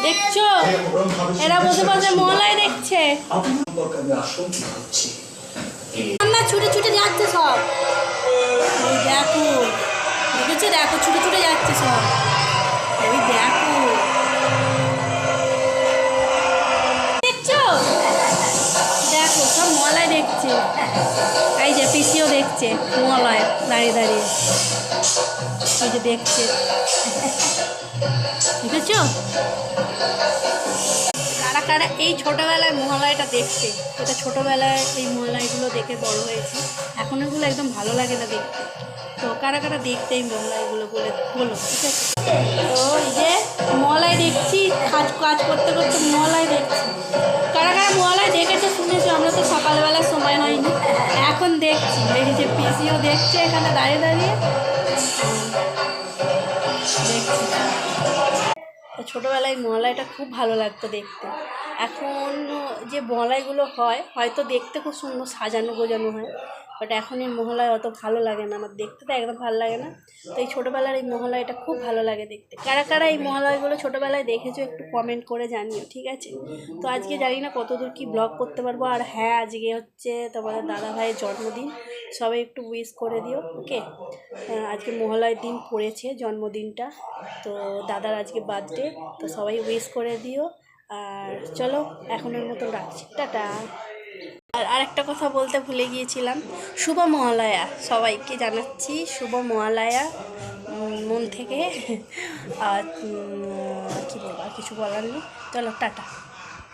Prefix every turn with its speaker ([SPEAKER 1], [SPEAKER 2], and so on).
[SPEAKER 1] দেখছো এরা বসে বসে মহলাই দেখছে, না ছুটে ছুটে যাচ্ছে সব। ওই দেখো, দেখেছো, দেখো ছুটে ছুটে যাচ্ছে সব। ওই দেখো, দেখছো, দেখো সব মহলাই দেখছে। এই যে পিসিও দেখছে মহলায় দাঁড়িয়ে দাঁড়িয়ে, ওই যে দেখছে, দেখেছো। কারা কারা এই ছোটোবেলায় মহালয়াটা দেখছে, এটা ছোটোবেলায় এই মহালয়াগুলো দেখে বড় হয়েছে, এখন এগুলো একদম ভালো লাগে না দেখতে। তো কারা কারা দেখতে এই মহালয়াগুলো বলো, ঠিক আছে। তো এই যে মহালয়া দেখছি, কাজ করতে করতে মহালয়া দেখছি। কারা কারা মহালয়া দেখেছে শুনেছো, আমরা তো সকালবেলা সময় হয়নি, এখন দেখছি। দেখেছি পিসিও দেখছে এখানে দাঁড়িয়ে দাঁড়িয়ে দেখছি। ছোটোবেলায় মহালয়াটা খুব ভালো লাগতো দেখতে। এখন যে মহালয়াগুলো হয় হয়তো দেখতে খুব সুন্দর সাজানো গোজানো হয়, বাট এখন এই মহালয়া অত ভালো লাগে না, আমার দেখতে তো একদম ভালো লাগে না। তো এই ছোটোবেলার এই মহালয়াটা খুব ভালো লাগে দেখতে। কারা কারা এই মহালয়াগুলো ছোটোবেলায় দেখেছো একটু কমেন্ট করে জানিও, ঠিক আছে। তো আজকে জানি না কতদূর কি ব্লগ করতে পারবো। আর হ্যাঁ, আজকে হচ্ছে তোমাদের দাদা ভাইয়ের জন্মদিন, সবাই একটু উইশ করে দিও, ওকে। আজকে মহালয়ার দিন পড়েছে জন্মদিনটা, তো দাদার আজকে বার্থডে, তো সবাই উইশ করে দিও। আর চলো এখনের মতো রাখছি, টাটা। আর আরেকটা কথা বলতে ভুলে গিয়েছিলাম, শুভ মহালয়া সবাইকে জানাচ্ছি, শুভ মহালয়া মন থেকে। আর কী বলবো, আর কিছু বলার নেই, চলো টাটা।